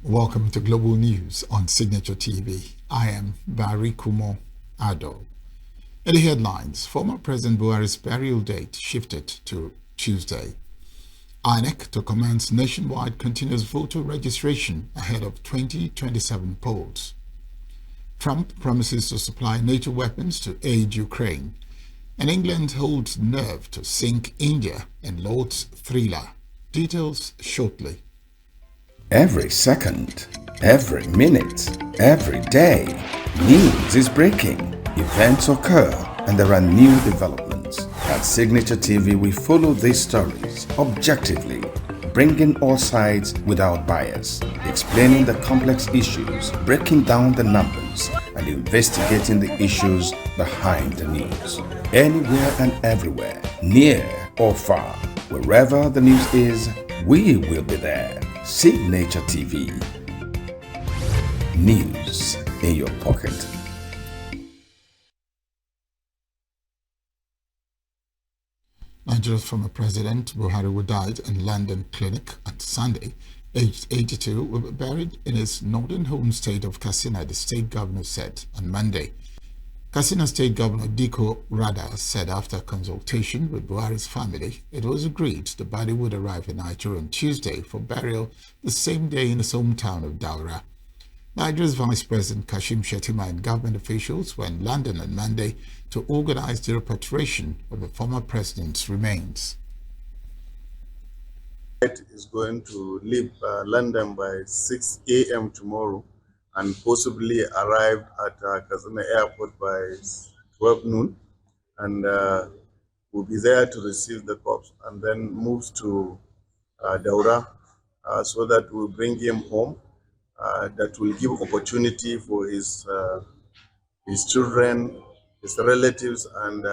Welcome to Global News on Signature TV. I am Barry Kumo Ado. In the headlines, former President Buhari's burial date shifted to Tuesday. INEC to commence nationwide continuous voter registration ahead of 2027 polls. Trump promises to supply NATO weapons to aid Ukraine. And England holds nerve to sink India in Lord's thriller. Details shortly. Every second, every minute, every day, news is breaking, events occur, and there are new developments. At Signature TV, we follow these stories objectively, bringing all sides without bias, explaining the complex issues, breaking down the numbers, and investigating the issues behind the news. Anywhere and everywhere, near or far, wherever the news is, we will be there. Signature TV. News in your pocket. Nigeria's former president, Buhari, who died in London clinic on Sunday, aged 82, will be buried in his northern home state of Katsina, the state governor said on Monday. Katsina State Governor Diko Rada said after consultation with Buhari's family, it was agreed the body would arrive in Nigeria on Tuesday for burial the same day in his hometown of Daura. Nigeria's Vice President Kashim Shettima and government officials were in London on Monday to organize the repatriation of the former president's remains. It is going to leave London by 6 a.m. tomorrow and possibly arrive at Katsina Airport by 12 noon, and will be there to receive the corpse and then moves to Daura so that we'll bring him home. That will give opportunity for his children, his relatives, and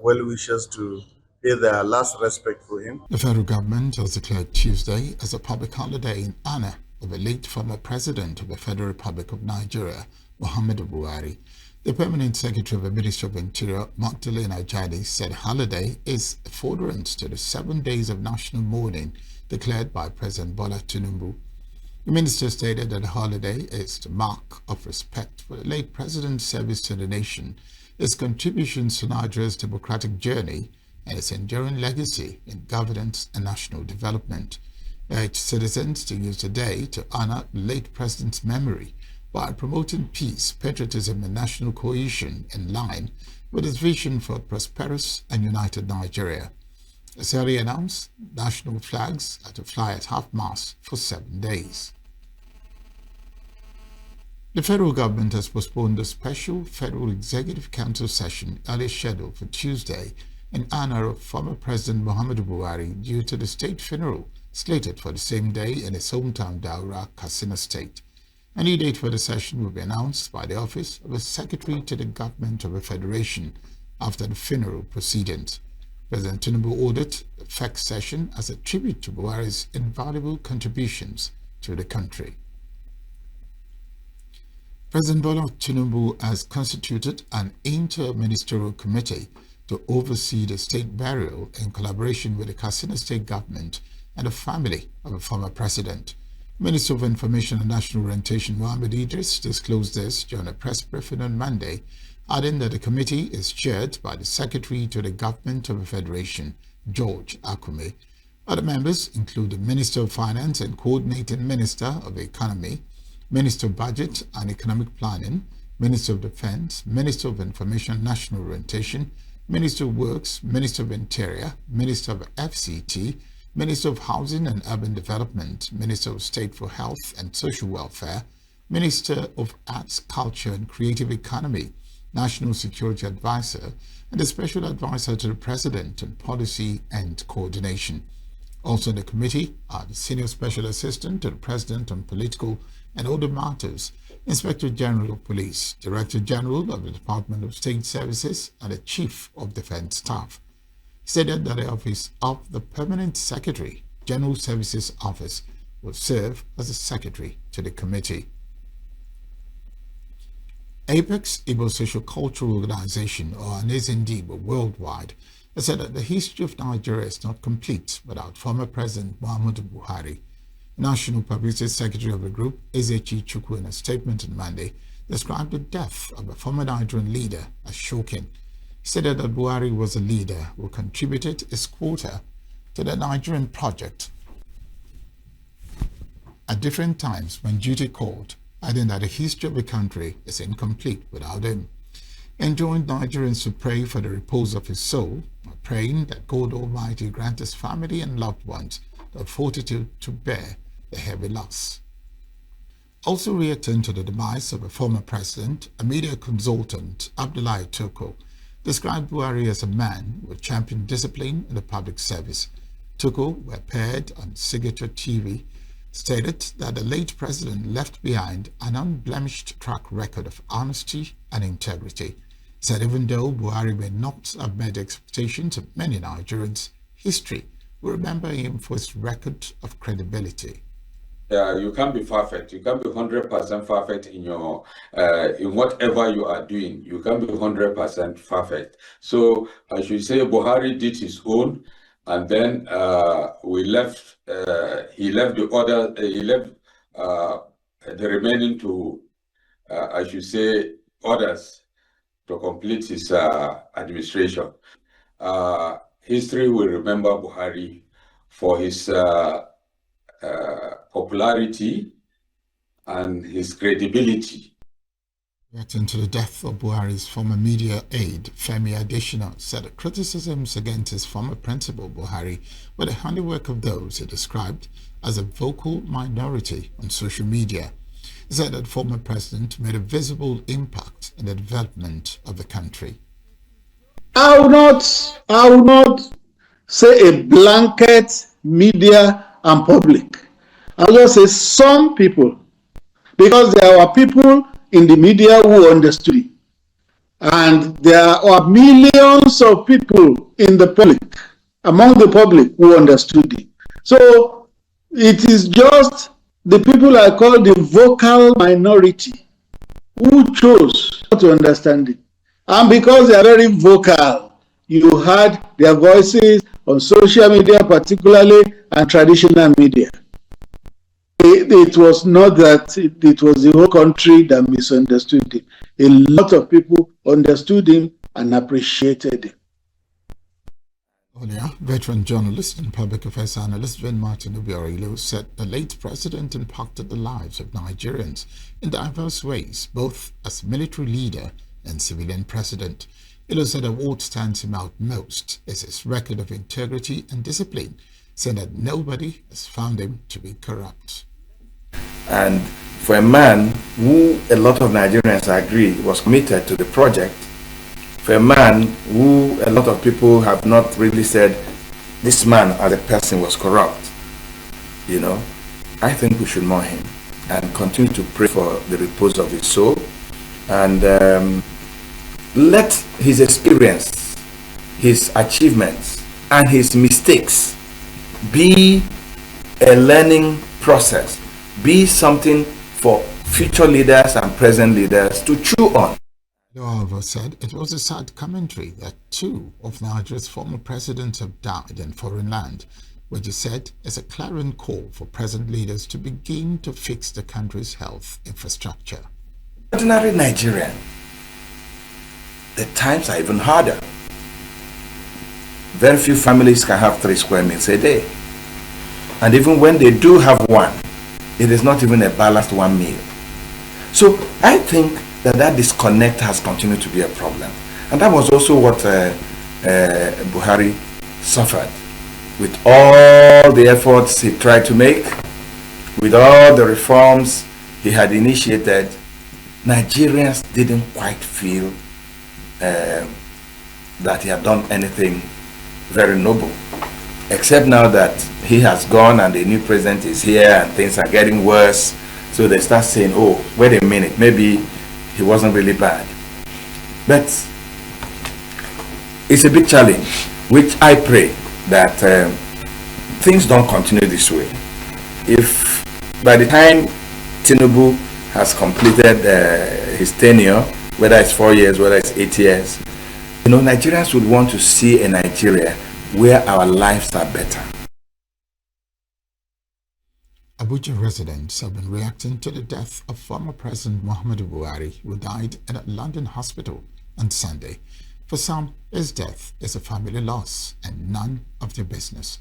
well-wishers to pay their last respect for him. The federal government has declared Tuesday as a public holiday in honor of the late former president of the Federal Republic of Nigeria, Muhammadu Buhari. The permanent secretary of the Ministry of Interior, Magdalene Ajadi, said holiday is a furtherance to the 7 days of national mourning declared by President Bola Tinubu. The minister stated that the holiday is the mark of respect for the late president's service to the nation, his contributions to Nigeria's democratic journey, and its enduring legacy in governance and national development. Urged citizens to use the day to honor the late president's memory while promoting peace, patriotism, and national cohesion in line with his vision for a prosperous and united Nigeria. As earlier announced, national flags are to fly at half-mast for 7 days. The federal government has postponed the special Federal Executive Council session earlier scheduled for Tuesday in honor of former President Muhammadu Buhari due to the state funeral slated for the same day in his hometown Daura, Katsina State. A new date for the session will be announced by the office of the Secretary to the Government of the Federation after the funeral proceedings. President Tinubu ordered the FEC session as a tribute to Buhari's invaluable contributions to the country. President Bola Tinubu has constituted an inter-ministerial committee to oversee the state burial in collaboration with the Katsina State government and the family of the former president. Minister of Information and National Orientation Mohammed Idris disclosed this during a press briefing on Monday, adding that the committee is chaired by the Secretary to the Government of the Federation, George Akume. Other members include the Minister of Finance and Coordinating Minister of the Economy, Minister of Budget and Economic Planning, Minister of Defense, Minister of Information and National Orientation, Minister of Works, Minister of Interior, Minister of FCT, Minister of Housing and Urban Development, Minister of State for Health and Social Welfare, Minister of Arts, Culture and Creative Economy, National Security Advisor, and the Special Advisor to the President on Policy and Coordination. Also in the committee are the Senior Special Assistant to the President on Political and Other Matters, Inspector General of Police, Director General of the Department of State Services, and the Chief of Defense Staff. Stated that the Office of the Permanent Secretary, General Services Office, will serve as a secretary to the committee. Apex Igbo Social Cultural Organization, or Anezindibo worldwide, has said that the history of Nigeria is not complete without former President Muhammadu Buhari. National Publicity Secretary of the group, Ezechi Chukwu, in a statement on Monday, described the death of a former Nigerian leader as shocking. He said that Buhari was a leader who contributed his quota to the Nigerian project at different times when duty called, adding that the history of the country is incomplete without him. Enjoined Nigerians to pray for the repose of his soul, praying that God Almighty grant his family and loved ones the fortitude to bear the heavy loss. Also reacting to the demise of a former president, a media consultant, Abdullahi Toko, described Buhari as a man who championed discipline in the public service. Toko, who appeared on Signature TV, stated that the late president left behind an unblemished track record of honesty and integrity. Said even though Buhari may not have met the expectations of many Nigerians, history will remember him for his record of credibility. You can't be perfect. You can't be 100% perfect in your in whatever you are doing. You can't be 100% perfect. So I should say Buhari did his own, and then we left. He left the other. He left the remaining to, I should say, others to complete his administration. History will remember Buhari for his popularity and his credibility. Reacting to the death of Buhari's former media aide, Femi Adesina, said that criticisms against his former principal, Buhari, were the handiwork of those he described as a vocal minority on social media. He said that former president made a visible impact in the development of the country. I will not say a blanket media and public. I'll just say some people, because there were people in the media who understood it. And there are millions of people in the public, among the public, who understood it. So it is just the people I call the vocal minority who chose not to understand it. And because they are very vocal, you heard their voices on social media particularly and traditional media. It was not that it was the whole country that misunderstood him. A lot of people understood him and appreciated him. Earlier, veteran journalist and public affairs analyst Vin Martin Obiorilo said the late president impacted the lives of Nigerians in diverse ways, both as military leader and civilian president. Ilo said that what stands him out most is his record of integrity and discipline, saying that nobody has found him to be corrupt. And for a man who a lot of Nigerians agree was committed to the project, for a man who a lot of people have not really said this man as a person was corrupt, I think we should mourn him and continue to pray for the repose of his soul, and let his experience, his achievements, and his mistakes be a learning process, be something for future leaders and present leaders to chew on. However, said it was a sad commentary that two of Nigeria's former presidents have died in foreign land, which he said is a clarion call for present leaders to begin to fix the country's health infrastructure. Ordinary Nigerian, the times are even harder. Very few families can have 3 square meals a day. And even when they do have one, it is not even a balanced one meal. So I think that disconnect has continued to be a problem. And that was also what Buhari suffered. With all the efforts he tried to make, with all the reforms he had initiated, Nigerians didn't quite feel that he had done anything very noble. Except now that he has gone and the new president is here and things are getting worse, so they start saying, oh, wait a minute, maybe he wasn't really bad. But it's a big challenge, which I pray that things don't continue this way. If by the time Tinubu has completed his tenure, whether it's 4 years, whether it's 8 years, Nigerians would want to see a Nigeria where our lives are better. Abuja residents have been reacting to the death of former President Muhammadu Buhari, who died in a London hospital on Sunday. For some, his death is a family loss and none of their business.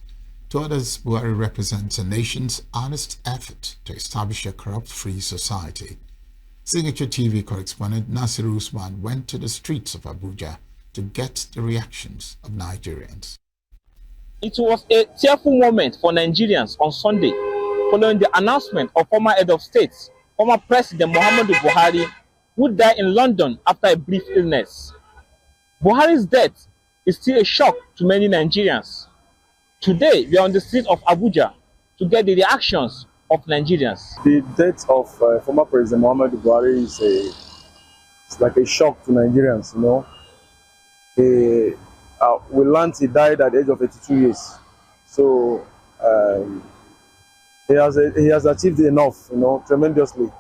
To others, Buhari represents a nation's honest effort to establish a corrupt-free society. Signature TV correspondent Nasir Usman went to the streets of Abuja to get the reactions of Nigerians. It was a tearful moment for Nigerians on Sunday, following the announcement of former head of state, former President Muhammadu Buhari, who died in London after a brief illness. Buhari's death is still a shock to many Nigerians. Today, we are on the streets of Abuja to get the reactions of Nigerians. The death of former President Muhammadu Buhari it's like a shock to Nigerians, you know. We learned he died at the age of 82 years. So he has achieved enough, you know, tremendously.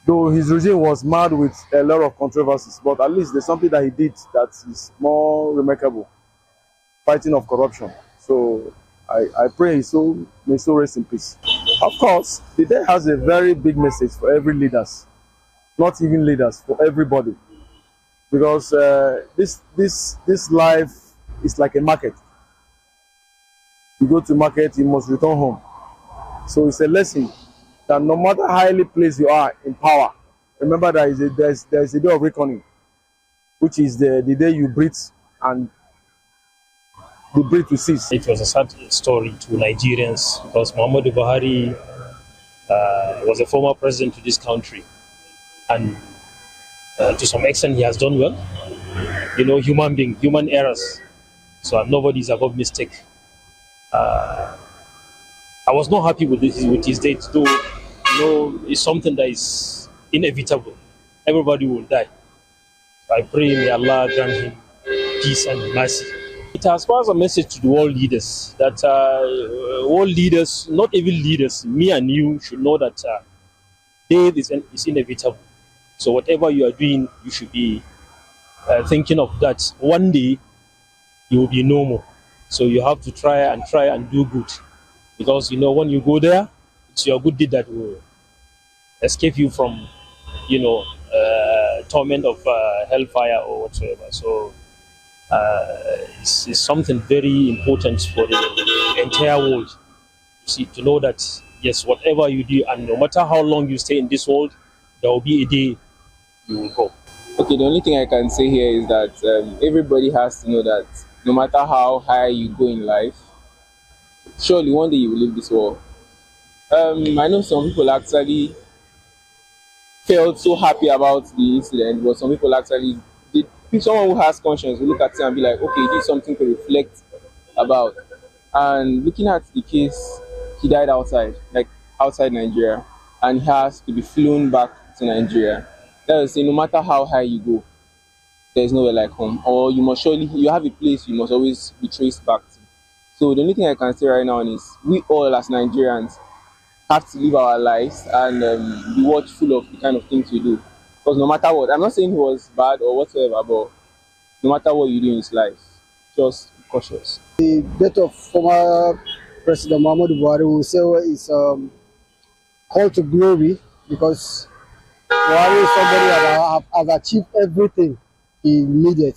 Though his regime was marred with a lot of controversies, but at least there's something that he did that is more remarkable, fighting of corruption. So I pray his soul may so rest in peace. Of course, the day has a very big message for every leaders, not even leaders, for everybody. Because this life is like a market. You go to market, you must return home. So it's a lesson that no matter how highly placed you are in power, remember that there's a day of reckoning, which is the day you breathe and the breath will cease. It was a sad story to Nigerians because Muhammadu Buhari was a former president to this country, and to some extent he has done well. You know, human errors. So nobody is above mistake. I was not happy with his date, though. You know, it's something that is inevitable. Everybody will die. I pray may Allah grant him peace and mercy. It has passed a message to the world leaders that world leaders, not even leaders, me and you should know that death is inevitable. So whatever you are doing, you should be thinking of that. One day, you will be normal. So you have to try and do good. Because, you know, when you go there, it's your good deed that will escape you from, you know, torment of hellfire or whatsoever. So it's something very important for the entire world. See, to know that, yes, whatever you do, and no matter how long you stay in this world, there will be a day you will go. Okay, the only thing I can say here is that everybody has to know that no matter how high you go in life, surely one day you will leave this world. I know some people actually felt so happy about the incident, but some people actually did. Someone who has conscience will look at it and be like, okay, this is something to reflect about. And looking at the case, he died outside Nigeria, and he has to be flown back to Nigeria. That is, no matter how high you go, there is nowhere like home. Or you have a place you must always be traced back to. So the only thing I can say right now is we all as Nigerians have to live our lives and be watchful of the kind of things we do. Because no matter what, I'm not saying he was bad or whatsoever, but no matter what you do in his life, just be cautious. The death of former President Muhammadu Buhari will say is call to glory, because Buhari is somebody that has achieved everything he needed.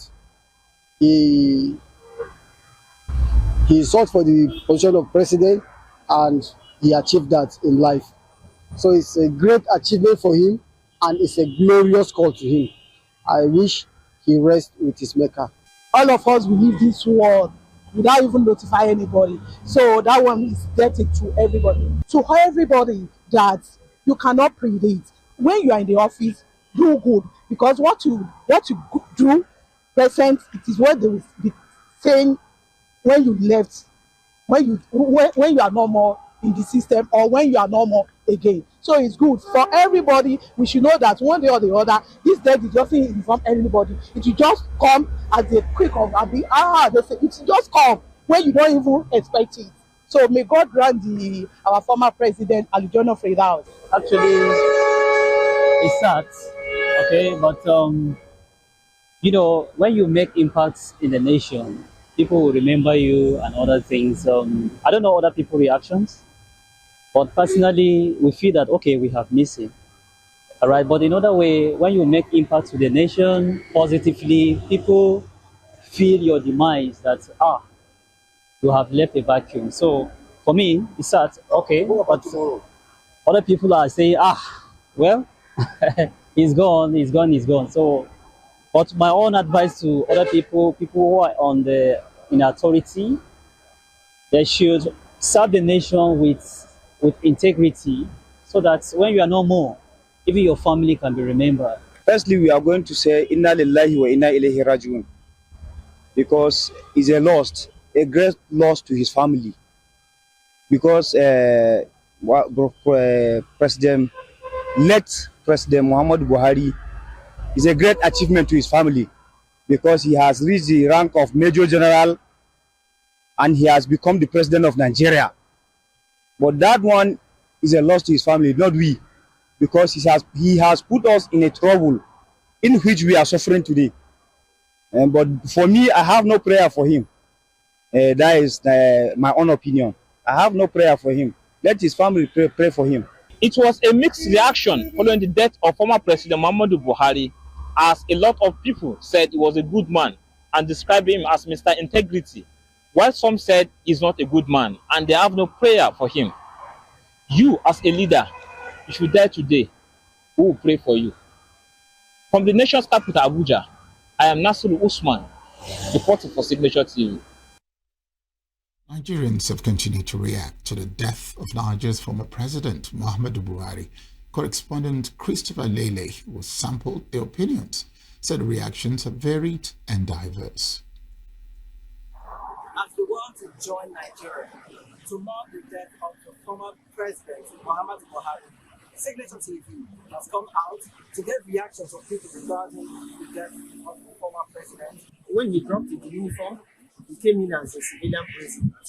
He sought for the position of president and he achieved that in life. So it's a great achievement for him and it's a glorious call to him. I wish he rests with his maker. All of us will leave this world without even notifying anybody. So that one is indebted to everybody. To everybody that you cannot predict. When you are in the office, do good. Because what you do present, it is what they will be saying when you left, when you are no more in the system, or when you are no more again. So it's good for everybody. We should know that one day or the other, this death is just inform anybody. It will just come as a quick of it will just come when you don't even expect it. So may God grant our former president Alujono Fredaus. Actually, it's sad, okay, but you know, when you make impacts in the nation, people will remember you and other things. I don't know other people's reactions, But personally, we feel that, okay, we have missed him. All right. But in other way, when you make impact to the nation positively, people feel your demise that, you have left a vacuum. So for me, it's that, okay, but other people are saying, well, he's gone, he's gone, he's gone. So, but my own advice to other people who are in authority, they should serve the nation with integrity, so that when you are no more, even your family can be remembered. Firstly, we are going to say Inna Lillahi wa Inna Ilaihi Rajiun, because it's a great loss to his family. Because President Muhammad Buhari is a great achievement to his family, because he has reached the rank of Major General and he has become the president of Nigeria. But that one is a loss to his family, not we, because he has put us in a trouble in which we are suffering today. But for me, I have no prayer for him. That is my own opinion. I have no prayer for him. Let his family pray for him. It was a mixed reaction following the death of former President Muhammadu Buhari, as a lot of people said he was a good man and described him as Mr. Integrity, while some said he's not a good man and they have no prayer for him. You, as a leader, if you die today, who will pray for you? From the nation's capital, Abuja, I am Nasiru Usman, reporting for Signature TV. Nigerians have continued to react to the death of Nigeria's former president, Muhammadu Buhari. Correspondent Christopher Lele, who sampled their opinions, said the reactions are varied and diverse. As the world to join Nigeria to mark the death of the former president, Muhammadu Buhari, Signature TV has come out to get reactions of people regarding the death of the former president. When he dropped the uniform, he came in as a civilian president,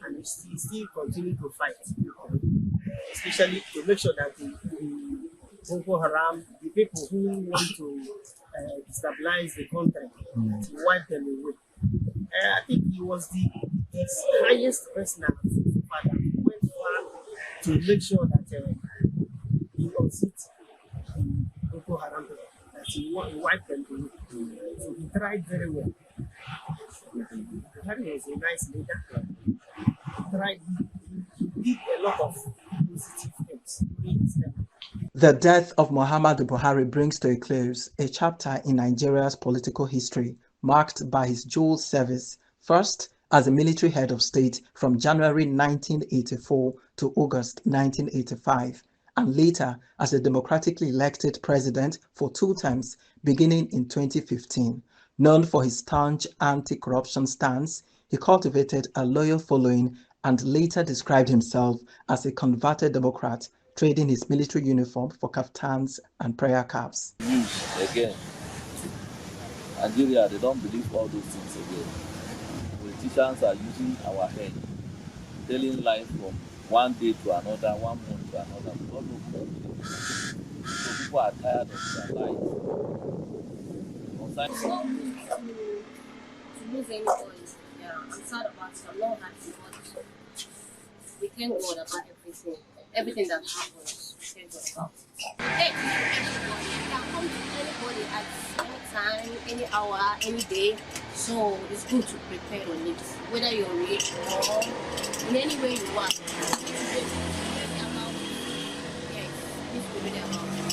and he still continued to fight, especially to make sure that the Boko Haram, the people who want to destabilize the country, to wipe them away. I think he was the highest person that went far to make sure that he unseat Boko Haram, that he wiped them away. So he tried very well. Buhari was a nice leader. He did a lot of positive things. The death of Muhammadu Buhari brings to a close a chapter in Nigeria's political history marked by his dual service, first as a military head of state from January 1984 to August 1985, and later as a democratically elected president for 2 terms beginning in 2015. Known for his staunch anti-corruption stance, he cultivated a loyal following and later described himself as a converted Democrat, trading his military uniform for kaftans and prayer caps. Again, Nigeria, they don't believe all those things again. Politicians are using our head, telling lies from one day to another, 1 month to another. We don't know. So people are tired of their lies. It's not easy to lose anybody. Yeah, I'm sad about it. I'm not happy about it. We thank God about everything. Everything that happens, we thank God about it. Hey, anybody, you can come to anybody at any time, any hour, any day. So it's good to prepare your lips, whether you're rich or in any way you want.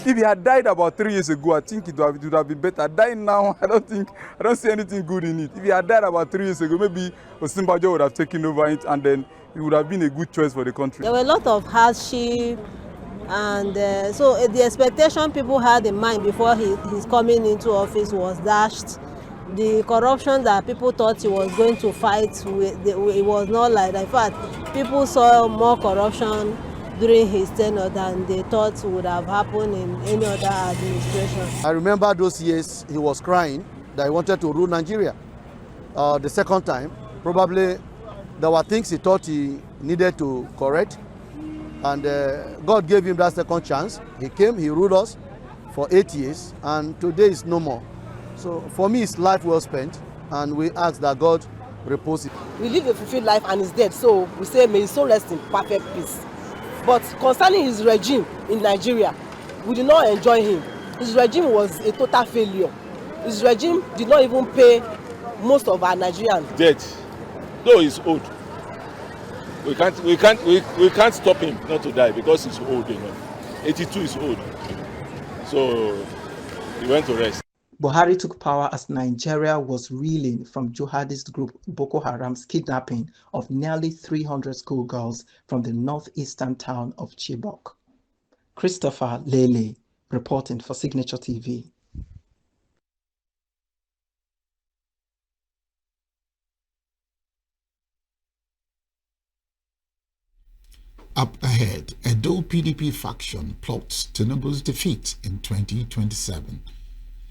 If he had died about 3 years ago, I think it would have been better. Dying now, I don't see anything good in it. If he had died about 3 years ago, maybe Osinbajo would have taken over it, and then it would have been a good choice for the country. There were a lot of hardship, and so the expectation people had in mind before his coming into office was dashed. The corruption that people thought he was going to fight with, it was not like that. In fact, people saw more corruption during his tenure than they thought would have happened in any other administration. I remember those years he was crying that he wanted to rule Nigeria. The second time, probably there were things he thought he needed to correct, and God gave him that second chance. He came, he ruled us for 8 years, and today is no more. So for me, it's life well spent, and we ask that God repose it. We live a fulfilled life and he's dead, so we say may his soul rest in perfect peace. But concerning his regime in Nigeria, we did not enjoy him. His regime was a total failure. His regime did not even pay most of our Nigerians. Death, though he's old, we can't stop him not to die because he's old enough. 82 is old, so he went to rest. Buhari took power as Nigeria was reeling from jihadist group Boko Haram's kidnapping of nearly 300 schoolgirls from the northeastern town of Chibok. Christopher Lele reporting for Signature TV. Up ahead, Edo PDP faction plots Tinubu's defeat in 2027.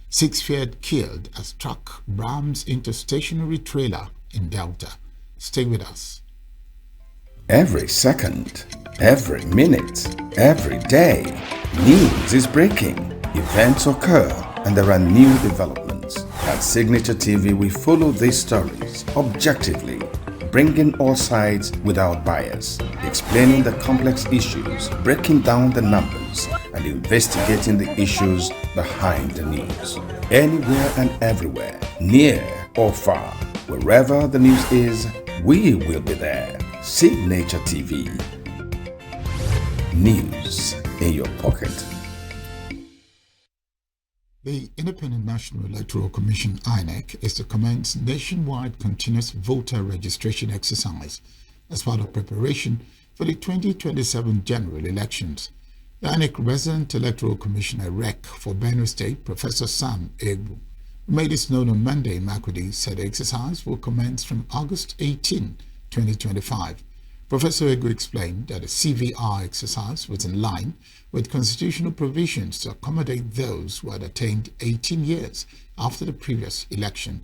6 feared killed as truck rams into stationary trailer in Delta. Stay with us. Every second, every minute, every day, news is breaking, events occur, and there are new developments. At Signature TV, we follow these stories objectively, bringing all sides without bias, explaining the complex issues, breaking down the numbers, and investigating the issues behind the news. Anywhere and everywhere, near or far, wherever the news is, we will be there. Signature TV. News in your pocket. The Independent National Electoral Commission (INEC) is to commence nationwide continuous voter registration exercise as part of preparation for the 2027 general elections. The INEC Resident Electoral Commissioner (REC) for Benue State, Professor Sam Egbu, who made this known on Monday in Makurdi, said the exercise will commence from August 18, 2025. Professor Egbu explained that the CVR exercise was in line with constitutional provisions to accommodate those who had attained 18 years after the previous election,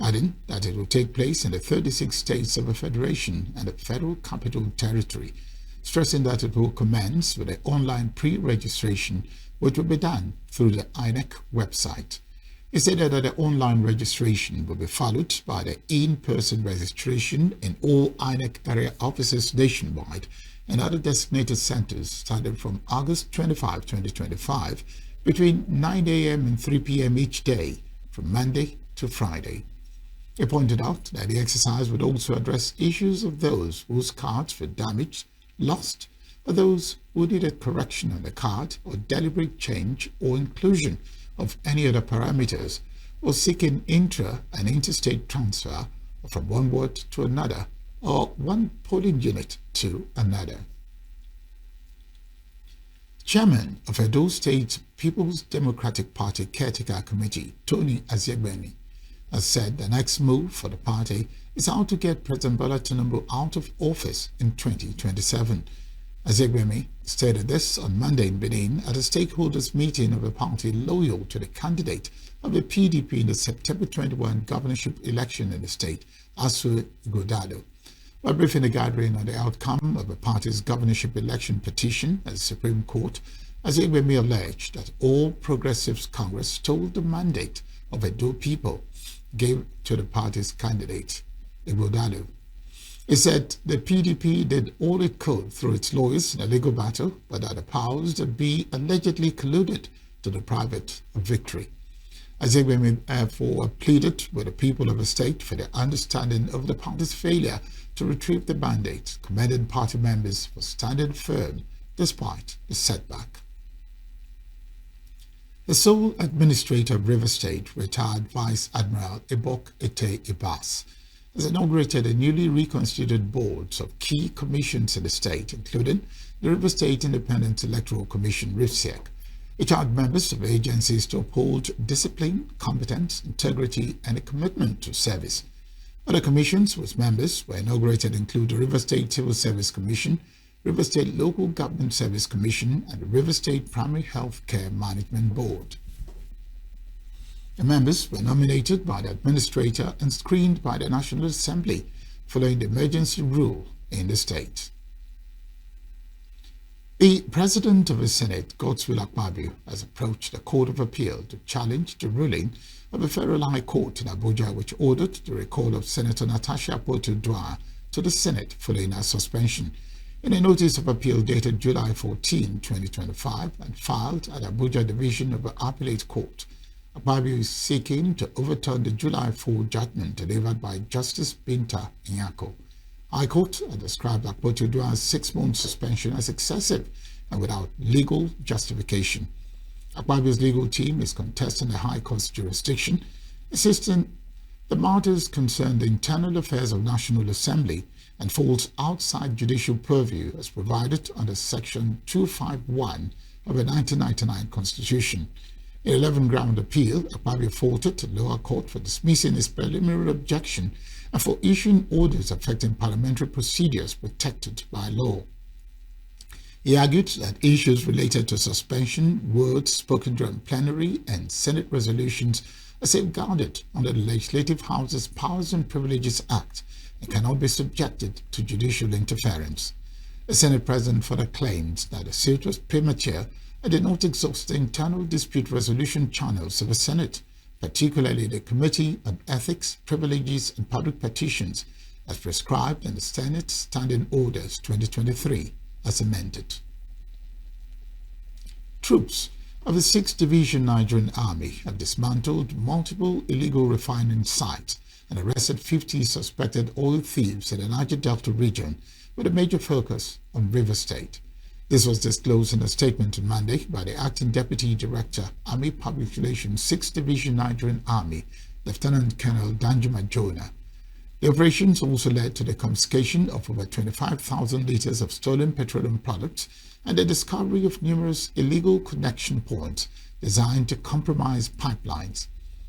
adding that it will take place in the 36 states of the Federation and the Federal Capital Territory, stressing that it will commence with the online pre-registration, which will be done through the INEC website. He said that the online registration will be followed by the in-person registration in all INEC area offices nationwide and other designated centers starting from August 25, 2025, between 9 a.m. and 3 p.m. each day, from Monday to Friday. He pointed out that the exercise would also address issues of those whose cards were damaged, lost, or those who needed correction on the card or deliberate change or inclusion of any other parameters, or seeking intra- and interstate transfer from one ward to another or one polling unit to another. Chairman of Edo State People's Democratic Party Caretaker Committee, Tony Azegbemi, has said the next move for the party is how to get President Bola Tinubu out of office in 2027. Azegbemi stated this on Monday in Benin at a stakeholders meeting of a party loyal to the candidate of the PDP in the September 21 governorship election in the state, Asu Godado. While briefing the gathering on the outcome of the party's governorship election petition at the Supreme Court, Azegbemi alleged that All Progressives Congress stole the mandate of Edo people gave to the party's candidate, Godado. He said the PDP did all it could through its lawyers in a legal battle, but that the powers that be allegedly colluded to deprive it of victory. Azegbemi therefore pleaded with the people of the state for their understanding of the party's failure to retrieve the mandate, commending party members for standing firm despite the setback. The sole administrator of River State, retired Vice Admiral Ibok Ete Ibas, has inaugurated a newly reconstituted boards of key commissions in the state, including the River State Independent Electoral Commission, RIVSEC. It charged members of agencies to uphold discipline, competence, integrity, and a commitment to service. Other commissions whose members were inaugurated include the River State Civil Service Commission, River State Local Government Service Commission, and the River State Primary Health Care Management Board. The members were nominated by the administrator and screened by the National Assembly following the emergency rule in the state. The President of the Senate, Godswill Akpabio, has approached the Court of Appeal to challenge the ruling of the Federal High Court in Abuja, which ordered the recall of Senator Natasha Akpotudua to the Senate following her suspension. In a notice of appeal dated July 14, 2025, and filed at Abuja Division of the Appellate Court, Akpabio is seeking to overturn the July 4 judgment delivered by Justice Binta Nyako. High Court had described Akpotiodua's 6-month suspension as excessive and without legal justification. Akpabio's legal team is contesting the High Court's jurisdiction, insisting the matters concern the internal affairs of National Assembly and falls outside judicial purview as provided under Section 251 of the 1999 Constitution. In 11-ground appeal, Akpabio faulted the lower court for dismissing his preliminary objection and for issuing orders affecting parliamentary procedures protected by law. He argued that issues related to suspension, words spoken during plenary, and Senate resolutions are safeguarded under the Legislative House's Powers and Privileges Act and cannot be subjected to judicial interference. The Senate President further claimed that the suit was premature and did not exhaust the internal dispute resolution channels of the Senate, particularly the Committee on Ethics, Privileges and Public Petitions, as prescribed in the Senate Standing Orders 2023, as amended. Troops of the 6th Division Nigerian Army have dismantled multiple illegal refining sites and arrested 50 suspected oil thieves in the Niger Delta region, with a major focus on River State. This was disclosed in a statement on Monday by the Acting Deputy Director, Army Public Relations, 6th Division Nigerian Army, Lieutenant Colonel Danjuma Jonah. The operations also led to the confiscation of over 25,000 liters of stolen petroleum products and the discovery of numerous illegal connection points designed to compromise pipelines.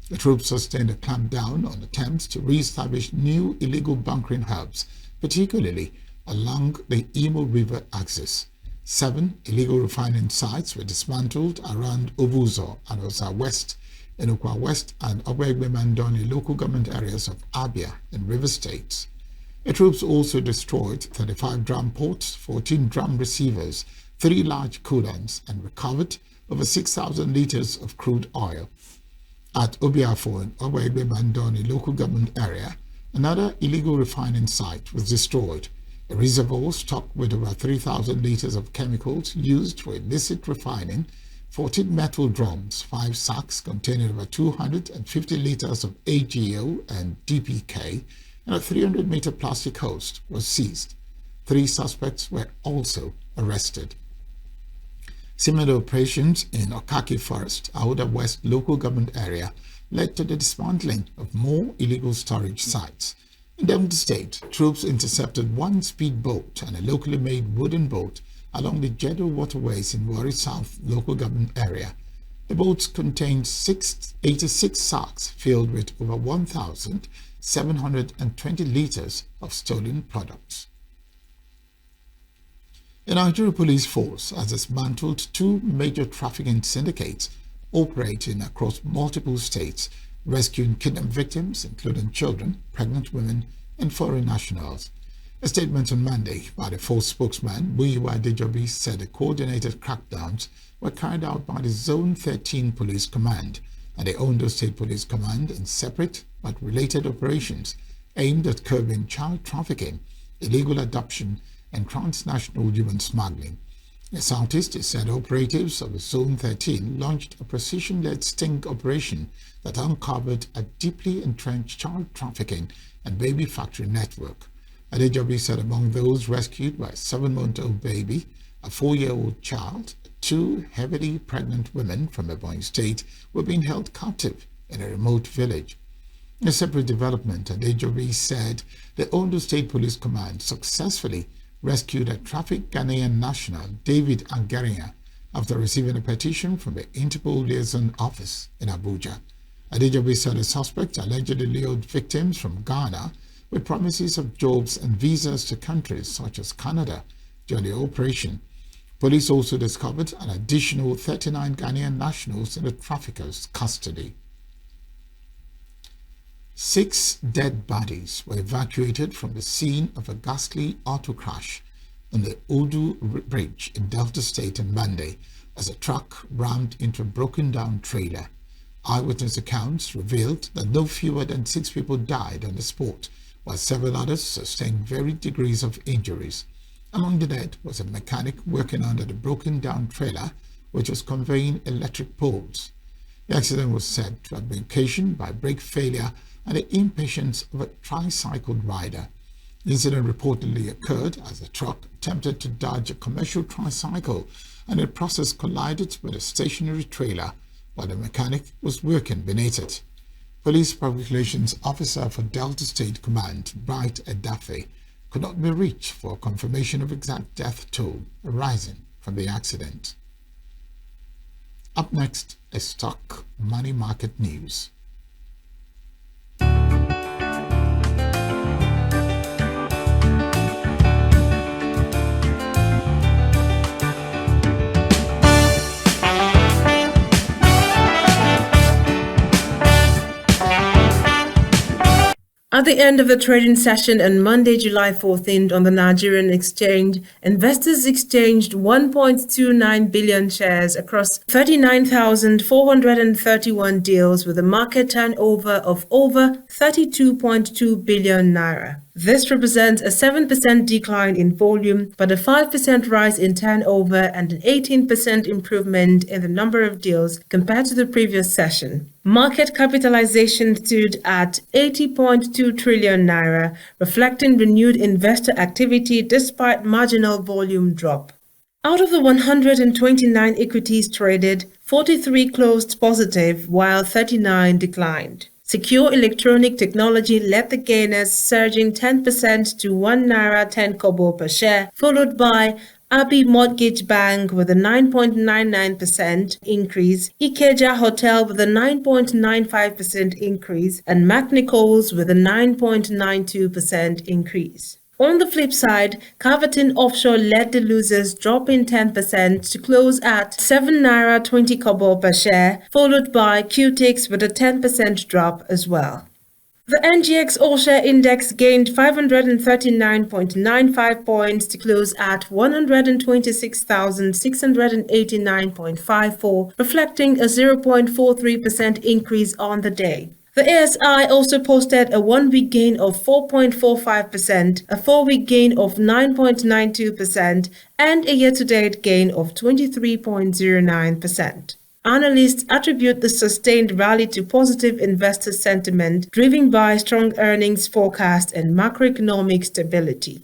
The troops sustained a clampdown on attempts to re-establish new illegal bunkering hubs, particularly along the Imo River axis. 7 illegal refining sites were dismantled around Obuzo and Osa West, Enukwa West and Obegbe Mandoni local government areas of Abia and River States. The troops also destroyed 35 drum ports, 14 drum receivers, 3 large coolants, and recovered over 6,000 liters of crude oil. At Obiafo and Obegbe Mandoni local government area, another illegal refining site was destroyed. A reservoir stocked with over 3,000 liters of chemicals used for illicit refining, 14 metal drums, 5 sacks containing over 250 liters of AGO and DPK, and a 300-meter plastic hose was seized. 3 suspects were also arrested. Similar operations in Okaki Forest, Aoda West local government area, led to the dismantling of more illegal storage sites. In Delta State, troops intercepted 1 speedboat and a locally made wooden boat along the Jeddo waterways in Warri South local government area. The boats contained 86 sacks filled with over 1,720 liters of stolen products. The Nigeria Police Force has dismantled 2 major trafficking syndicates operating across multiple states, rescuing kidnapped victims, including children, pregnant women, and foreign nationals. A statement on Monday by the force spokesman, Muyiwa Adejobi, said the coordinated crackdowns were carried out by the Zone 13 Police Command and the Ondo State Police Command in separate but related operations aimed at curbing child trafficking, illegal adoption, and transnational human smuggling. The Southeast said operatives of the Zone 13 launched a precision-led sting operation that uncovered a deeply entrenched child trafficking and baby factory network. Adejobi said among those rescued were a 7-month-old baby, a 4-year-old child, 2 heavily pregnant women from Ebonyi State were being held captive in a remote village. In a separate development, Adejobi said the Ondo State Police Command successfully rescued a trafficked Ghanaian national, David Angaria, after receiving a petition from the Interpol Liaison Office in Abuja. Adejobi said the suspect allegedly lured victims from Ghana with promises of jobs and visas to countries such as Canada during the operation. Police also discovered an additional 39 Ghanaian nationals in the traffickers' custody. 6 dead bodies were evacuated from the scene of a ghastly auto crash on the Odu Bridge in Delta State on Monday as a truck rammed into a broken-down trailer. Eyewitness accounts revealed that no fewer than 6 people died on the spot, while several others sustained varied degrees of injuries. Among the dead was a mechanic working under the broken-down trailer which was conveying electric poles. The accident was said to have been occasioned by brake failure and the impatience of a tricycled rider. The incident reportedly occurred as the truck attempted to dodge a commercial tricycle and in the process collided with a stationary trailer while the mechanic was working beneath it. Police Public Relations Officer for Delta State Command, Bright Edafe, could not be reached for confirmation of exact death toll arising from the accident. Up next is stock money market news. At the end of the trading session on Monday, July 14th on the Nigerian exchange, investors exchanged 1.29 billion shares across 39,431 deals with a market turnover of over 32.2 billion naira. This represents a 7% decline in volume, but a 5% rise in turnover and an 18% improvement in the number of deals compared to the previous session. Market capitalization stood at 80.2 trillion naira, reflecting renewed investor activity despite marginal volume drop. Out of the 129 equities traded, 43 closed positive while 39 declined. Secure Electronic Technology led the gainers, surging 10% to 1 naira 10 kobo per share, followed by Abbey Mortgage Bank with a 9.99% increase, Ikeja Hotel with a 9.95% increase, and Nichols with a 9.92% increase. On the flip side, Caverton Offshore led the losers, dropping 10% to close at 7 naira 20 kobo per share, followed by Qtix with a 10% drop as well. The NGX All-Share Index gained 539.95 points to close at 126,689.54, reflecting a 0.43% increase on the day. The ASI also posted a one-week gain of 4.45%, a four-week gain of 9.92%, and a year-to-date gain of 23.09%. Analysts attribute the sustained rally to positive investor sentiment driven by strong earnings forecast and macroeconomic stability.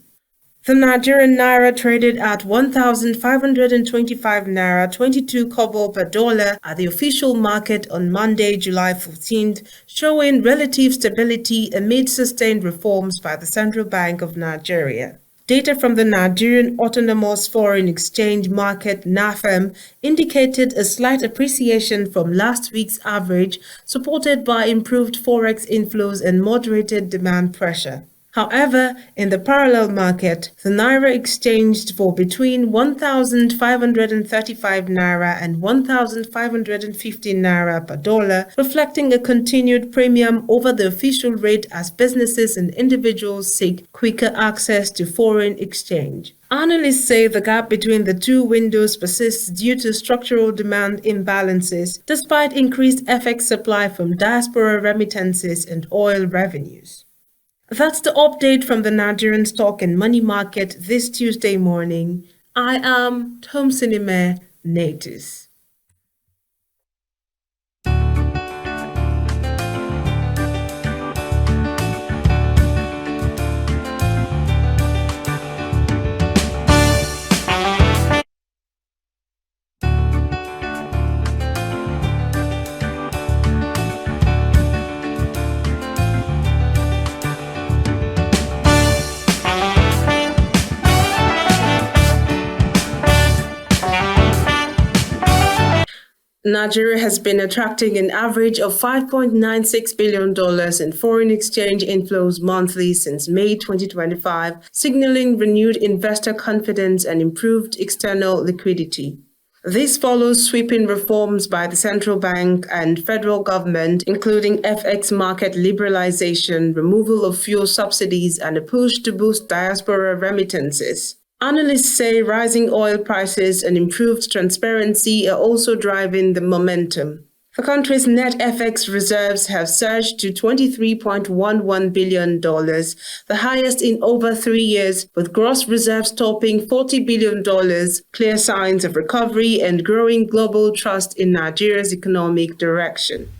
The Nigerian naira traded at 1,525 naira 22 kobo per dollar at the official market on Monday, July 14th, showing relative stability amid sustained reforms by the Central Bank of Nigeria. Data from the Nigerian Autonomous Foreign Exchange Market (NAFEM) indicated a slight appreciation from last week's average, supported by improved forex inflows and moderated demand pressure. However, in the parallel market, the naira exchanged for between 1,535 naira and 1,550 naira per dollar, reflecting a continued premium over the official rate as businesses and individuals seek quicker access to foreign exchange. Analysts say the gap between the two windows persists due to structural demand imbalances, despite increased FX supply from diaspora remittances and oil revenues. That's the update from the Nigerian stock and money market this Tuesday morning. I am Tomsinime Natus. Nigeria has been attracting an average of $5.96 billion in foreign exchange inflows monthly since May 2025, signaling renewed investor confidence and improved external liquidity. This follows sweeping reforms by the central bank and federal government, including FX market liberalization, removal of fuel subsidies, and a push to boost diaspora remittances. Analysts say rising oil prices and improved transparency are also driving the momentum. The country's net FX reserves have surged to $23.11 billion, the highest in over 3 years, with gross reserves topping $40 billion, clear signs of recovery and growing global trust in Nigeria's economic direction.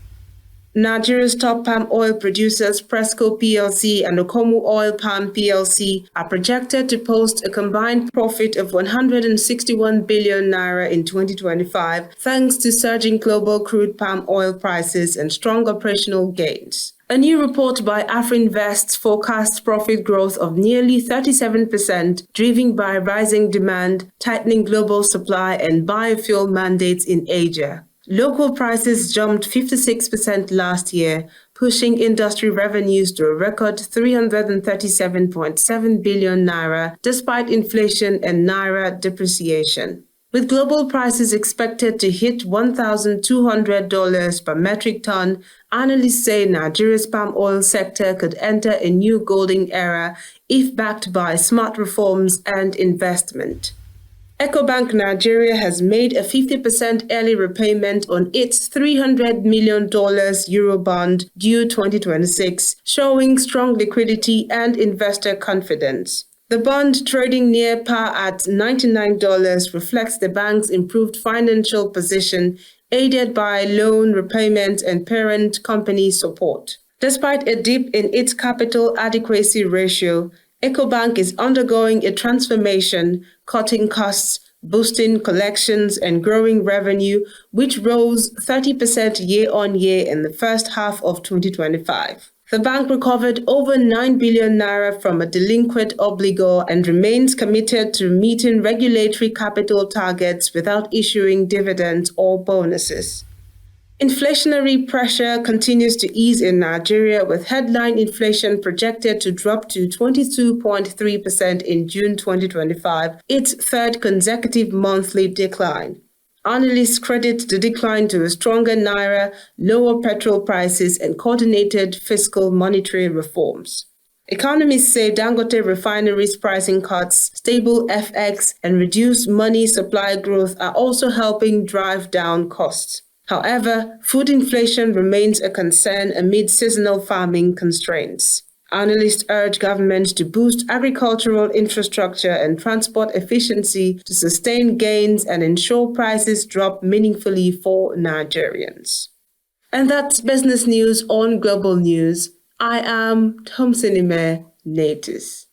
Nigeria's top palm oil producers Presco plc and Okomu Oil Palm plc are projected to post a combined profit of 161 billion naira in 2025 thanks to surging global crude palm oil prices and strong operational gains. A new report by Afrinvest forecasts profit growth of nearly 37%, driven by rising demand, tightening global supply and biofuel mandates in Asia. Local prices jumped 56% last year, pushing industry revenues to a record 337.7 billion naira despite inflation and naira depreciation. With global prices expected to hit $1,200 per metric ton, analysts say Nigeria's palm oil sector could enter a new golden era if backed by smart reforms and investment. Ecobank Nigeria has made a 50% early repayment on its $300 million Eurobond due 2026, showing strong liquidity and investor confidence. The bond, trading near par at $99, reflects the bank's improved financial position, aided by loan repayment and parent company support. Despite a dip in its capital adequacy ratio, Ecobank is undergoing a transformation, cutting costs, boosting collections, and growing revenue, which rose 30% year-on-year in the first half of 2025. The bank recovered over 9 billion naira from a delinquent obligor and remains committed to meeting regulatory capital targets without issuing dividends or bonuses. Inflationary pressure continues to ease in Nigeria, with headline inflation projected to drop to 22.3% in June 2025, its third consecutive monthly decline. Analysts credit the decline to a stronger naira, lower petrol prices, and coordinated fiscal monetary reforms. Economists say Dangote Refinery's pricing cuts, stable FX, and reduced money supply growth are also helping drive down costs. However, food inflation remains a concern amid seasonal farming constraints. Analysts urge government to boost agricultural infrastructure and transport efficiency to sustain gains and ensure prices drop meaningfully for Nigerians. And that's business news on Global News. I am Thompson Natus.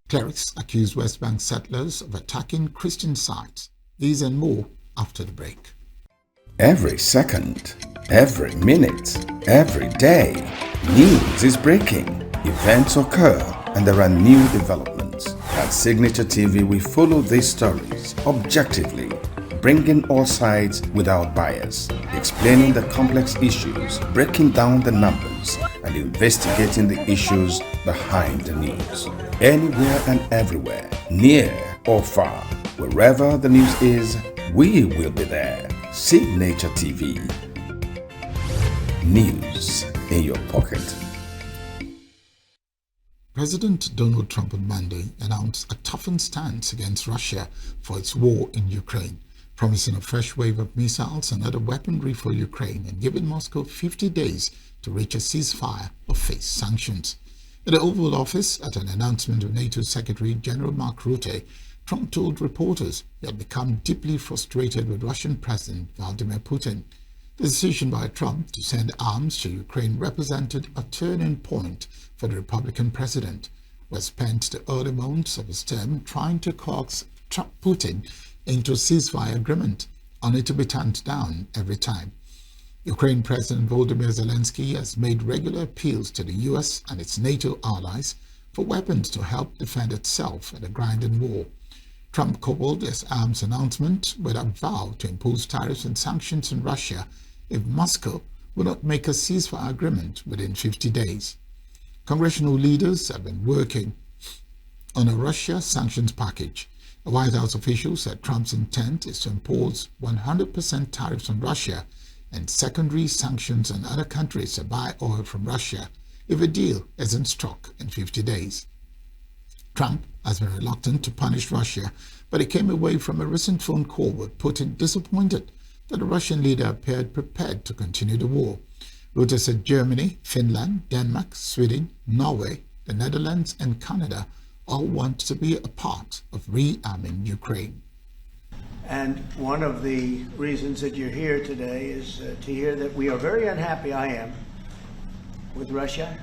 Clerics accuse West Bank settlers of attacking Christian sites. These and more after the break. Every second, every minute, every day, news is breaking. Events occur and there are new developments. At Signature TV, we follow these stories objectively, bringing all sides without bias, explaining the complex issues, breaking down the numbers, and investigating the issues behind the news. Anywhere and everywhere, near or far, wherever the news is, we will be there. Signature TV. News in your pocket. President Donald Trump on Monday announced a toughened stance against Russia for its war in Ukraine, promising a fresh wave of missiles and other weaponry for Ukraine and giving Moscow 50 days to reach a ceasefire or face sanctions. In the Oval Office, at an announcement of NATO Secretary General Mark Rutte, Trump told reporters he had become deeply frustrated with Russian President Vladimir Putin. The decision by Trump to send arms to Ukraine represented a turning point for the Republican president, who has spent the early months of his term trying to coax Putin into a ceasefire agreement, only to be turned down every time. Ukraine President Volodymyr Zelensky has made regular appeals to the US and its NATO allies for weapons to help defend itself in a grinding war. Trump coupled his arms announcement with a vow to impose tariffs and sanctions on Russia if Moscow would not make a ceasefire agreement within 50 days. Congressional leaders have been working on a Russia sanctions package. A White House official said Trump's intent is to impose 100% tariffs on Russia and secondary sanctions on other countries that buy oil from Russia if a deal isn't struck in 50 days. Trump has been reluctant to punish Russia, but he came away from a recent phone call with Putin disappointed that the Russian leader appeared prepared to continue the war. Reuters said Germany, Finland, Denmark, Sweden, Norway, the Netherlands and Canada all want to be a part of rearming Ukraine. And one of the reasons that you're here today is to hear that we are very unhappy, I am, with Russia.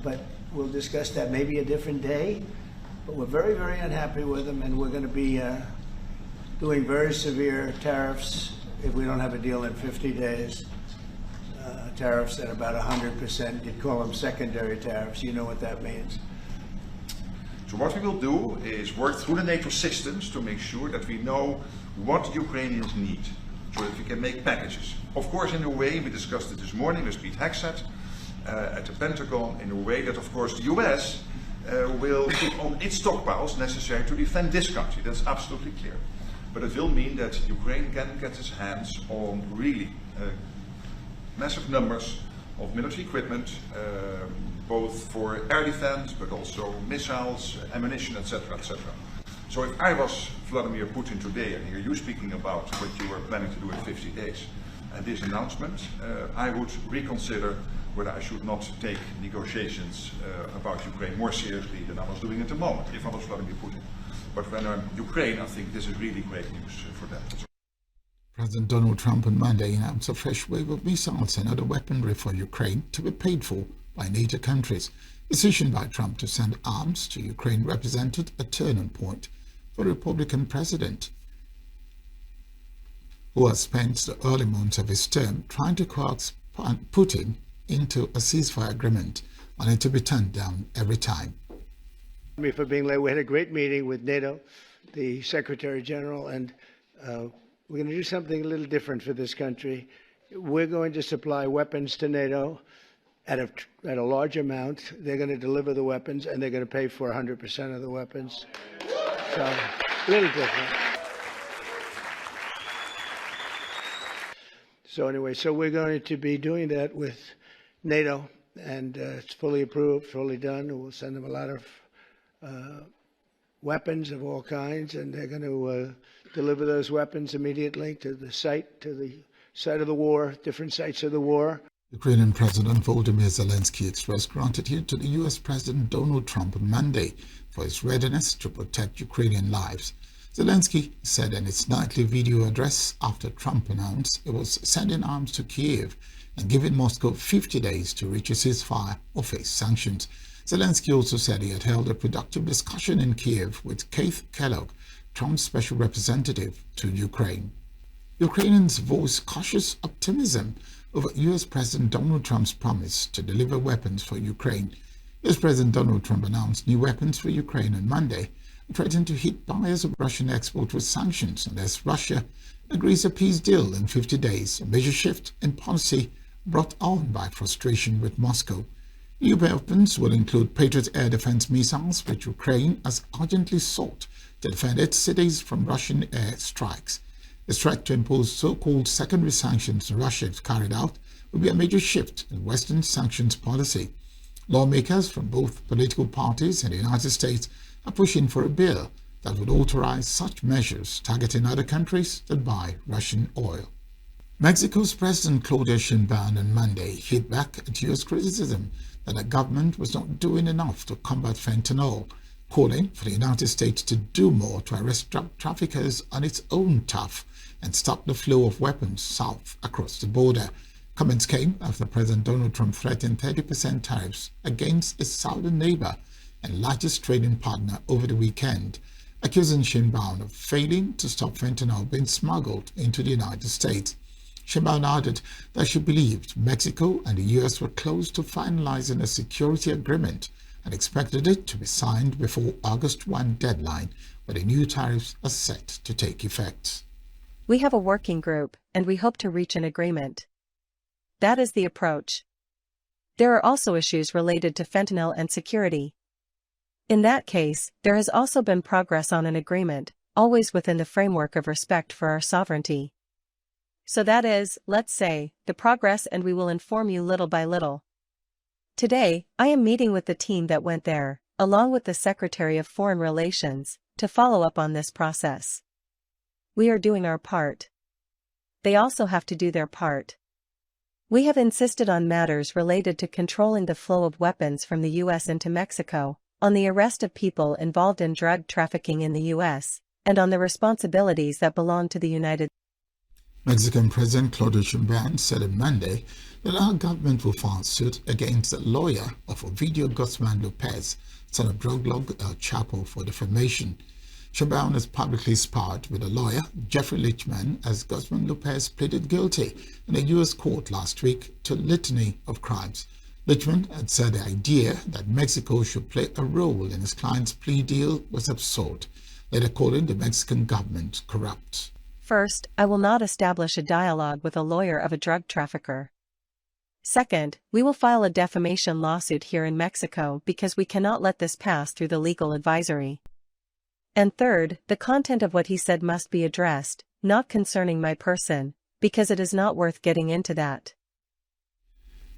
But we'll discuss that maybe a different day. But we're very, very unhappy with them, and we're going to be doing very severe tariffs if we don't have a deal in 50 days. Tariffs at about 100%. You'd call them secondary tariffs. You know what that means. So what we will do is work through the NATO systems to make sure that we know what Ukrainians need, so that we can make packages. Of course, in a way, we discussed it this morning with Pete Hegseth at the Pentagon, in a way that, of course, the US will put on its stockpiles necessary to defend this country. That's absolutely clear. But it will mean that Ukraine can get its hands on really massive numbers of military equipment, both for air defense, but also missiles, ammunition, etc., etc. So if I was Vladimir Putin today and hear you speaking about what you were planning to do in 50 days and this announcement, I would reconsider whether I should not take negotiations about Ukraine more seriously than I was doing at the moment, if I was Vladimir Putin. But when I'm Ukraine, I think this is really great news for them. President Donald Trump on Monday announced a fresh wave of missiles and other weaponry for Ukraine to be paid for by NATO countries. The decision by Trump to send arms to Ukraine represented a turning point for the Republican president, who has spent the early months of his term trying to coax Putin into a ceasefire agreement, only to be turned down every time. For being late, we had a great meeting with NATO, the Secretary General, and we're going to do something a little different for this country. We're going to supply weapons to NATO at a large amount. They're going to deliver the weapons, and they're going to pay for 100% of the weapons. So, a little different. So anyway, so we're going to be doing that with NATO, and it's fully approved, fully done. We'll send them a lot of weapons of all kinds, and they're going to deliver those weapons immediately to the site of the war, different sites of the war. Ukrainian President Volodymyr Zelensky expressed gratitude to the U.S. President Donald Trump on Monday for his readiness to protect Ukrainian lives. Zelensky said in its nightly video address after Trump announced it was sending arms to Kyiv and giving Moscow 50 days to reach a ceasefire or face sanctions. Zelensky also said he had held a productive discussion in Kyiv with Keith Kellogg, Trump's special representative to Ukraine. Ukrainians voiced cautious optimism over U.S. President Donald Trump's promise to deliver weapons for Ukraine. U.S. President Donald Trump announced new weapons for Ukraine on Monday and threatened to hit buyers of Russian export with sanctions unless Russia agrees a peace deal in 50 days, a major shift in policy brought on by frustration with Moscow. New weapons will include Patriot air defense missiles, which Ukraine has urgently sought to defend its cities from Russian air strikes. The threat to impose so-called secondary sanctions on Russia if carried out would be a major shift in Western sanctions policy. Lawmakers from both political parties in the United States are pushing for a bill that would authorize such measures targeting other countries that buy Russian oil. Mexico's President Claudia Sheinbaum on Monday hit back at U.S. criticism that the government was not doing enough to combat fentanyl, calling for the United States to do more to arrest drug traffickers on its own turf and stop the flow of weapons south across the border. Comments came after President Donald Trump threatened 30% tariffs against his southern neighbor and largest trading partner over the weekend, accusing Sheinbaum of failing to stop fentanyl being smuggled into the United States. Sheinbaum added that she believed Mexico and the U.S. were close to finalizing a security agreement and expected it to be signed before August 1 deadline, where the new tariffs are set to take effect. We have a working group, and we hope to reach an agreement. That is the approach. There are also issues related to fentanyl and security. In that case, there has also been progress on an agreement, always within the framework of respect for our sovereignty. So that is, let's say, the progress, and we will inform you little by little. Today, I am meeting with the team that went there, along with the Secretary of Foreign Relations, to follow up on this process. We are doing our part. They also have to do their part. We have insisted on matters related to controlling the flow of weapons from the U.S. into Mexico, on the arrest of people involved in drug trafficking in the U.S., and on the responsibilities that belong to the United States. Mexican President Claudia Sheinbaum said on Monday that our government will file suit against the lawyer of Ovidio Guzman Lopez, son of drug lord El Chapo, for defamation. Sheinbaum has publicly sparred with a lawyer, Jeffrey Lichman, as Guzman Lopez pleaded guilty in a U.S. court last week to a litany of crimes. Lichman had said the idea that Mexico should play a role in his client's plea deal was absurd, later calling the Mexican government corrupt. First, I will not establish a dialogue with a lawyer of a drug trafficker. Second, we will file a defamation lawsuit here in Mexico because we cannot let this pass through the legal advisory. And third, the content of what he said must be addressed, not concerning my person, because it is not worth getting into that.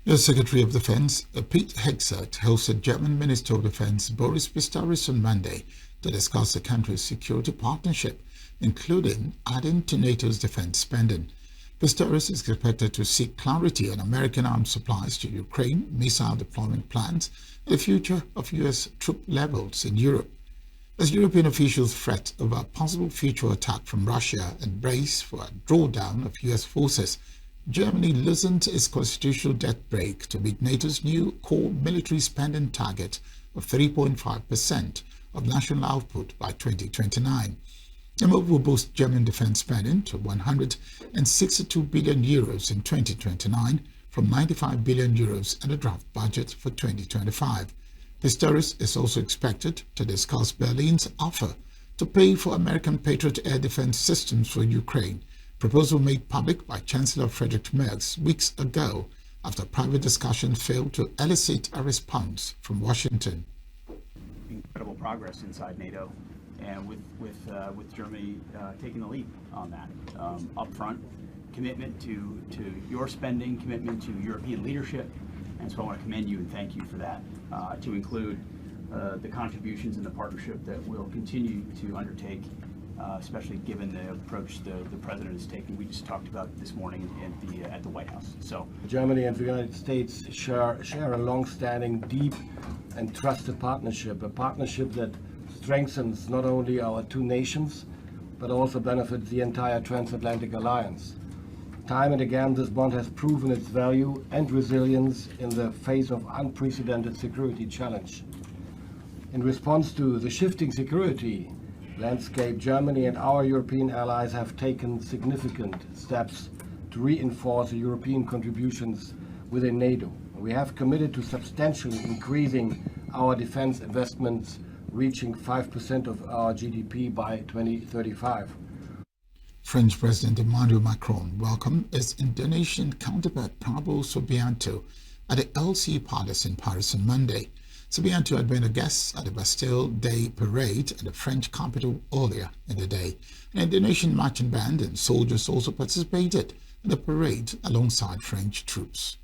The Secretary of Defense, Pete Hegseth, hosted German Minister of Defense Boris Pistorius on Monday to discuss the country's security partnership, including adding to NATO's defense spending. Pistorius is expected to seek clarity on American arms supplies to Ukraine, missile deployment plans, and the future of U.S. troop levels in Europe. As European officials fret over a possible future attack from Russia and brace for a drawdown of U.S. forces, Germany loosened its constitutional debt brake to meet NATO's new core military spending target of 3.5% of national output by 2029. The move will boost German defense spending to 162 billion euros in 2029 from 95 billion euros in the draft budget for 2025. Pistorius is also expected to discuss Berlin's offer to pay for American Patriot air defense systems for Ukraine, proposal made public by Chancellor Friedrich Merz weeks ago after private discussion failed to elicit a response from Washington. Incredible progress inside NATO, and with Germany taking the lead on that. Upfront commitment to your spending, commitment to European leadership, and so I want to commend you and thank you for that, to include the contributions and the partnership that we'll continue to undertake, especially given the approach the President is taking. We just talked about this morning at the White House. So Germany and the United States share a long-standing, deep and trusted partnership, a partnership that strengthens not only our two nations, but also benefits the entire transatlantic alliance. Time and again, this bond has proven its value and resilience in the face of unprecedented security challenge. In response to the shifting security landscape, Germany and our European allies have taken significant steps to reinforce the European contributions within NATO. We have committed to substantially increasing our defense investments, reaching 5% of our GDP by 2035. French President Emmanuel Macron welcomed his Indonesian counterpart Prabowo Subianto at the LC Palace in Paris on Monday. Subianto had been a guest at the Bastille Day parade at the French capital earlier in the day. An Indonesian marching band and soldiers also participated in the parade alongside French troops.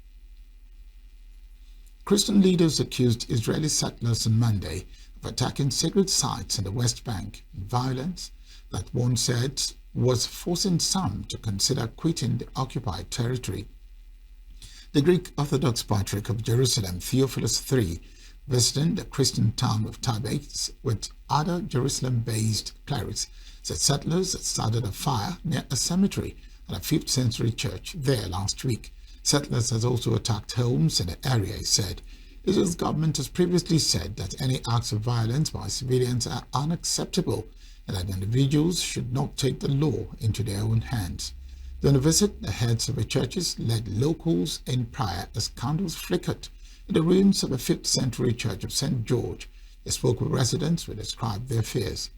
Christian leaders accused Israeli settlers on Monday of attacking sacred sites in the West Bank, violence that one said was forcing some to consider quitting the occupied territory. The Greek Orthodox Patriarch of Jerusalem, Theophilus III, visiting the Christian town of Tibet with other Jerusalem-based clerics, said settlers had started a fire near a cemetery at a 5th century church there last week. Settlers has also attacked homes in the area, he said. Israel's government has previously said that any acts of violence by civilians are unacceptable and that individuals should not take the law into their own hands. During the visit, the heads of the churches led locals in prayer as candles flickered in the ruins of a 5th century church of St. George. They spoke with residents who described their fears.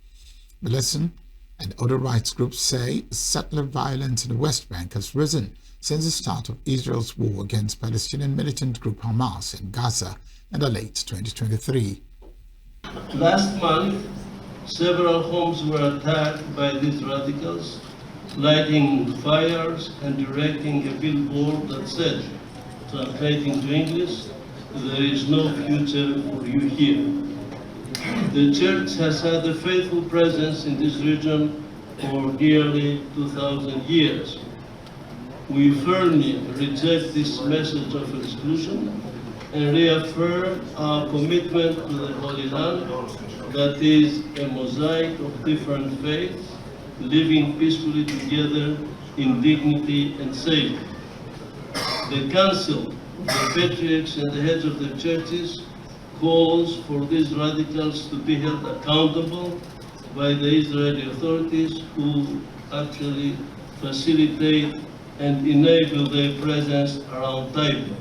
Militant and other rights groups say settler violence in the West Bank has risen since the start of Israel's war against Palestinian militant group Hamas in Gaza in the late 2023. Last month, several homes were attacked by these radicals, lighting fires and directing a billboard that said, translating to English, "There is no future for you here." The church has had a faithful presence in this region for nearly 2,000 years. We firmly reject this message of exclusion and reaffirm our commitment to the Holy Land that is a mosaic of different faiths, living peacefully together in dignity and safety. The Council, the patriarchs and the heads of the churches calls for these radicals to be held accountable by the Israeli authorities who actually facilitate and enable their presence around Taiwan.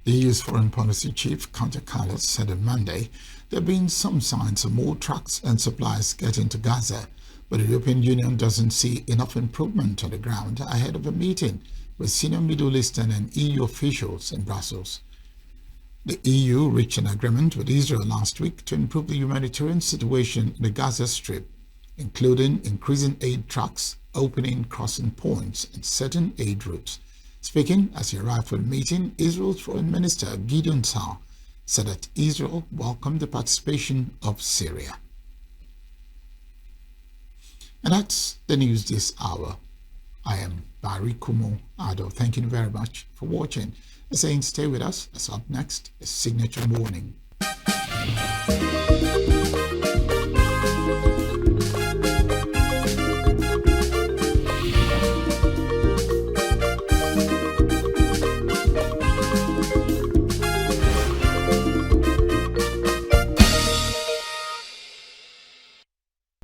The EU's foreign policy chief, Kaja Kallas, said on Monday there have been some signs of more trucks and supplies getting to Gaza, but the European Union doesn't see enough improvement on the ground ahead of a meeting with senior Middle Eastern and EU officials in Brussels. The EU reached an agreement with Israel last week to improve the humanitarian situation in the Gaza Strip, including increasing aid trucks, opening crossing points, and certain aid routes. Speaking as he arrived for the meeting, Israel's Foreign Minister Gideon Saar said that Israel welcomed the participation of Syria. And that's the news this hour. I am Barry Kumo Ado. Thank you very much for watching. Saying stay with us, as up next is Signature Morning.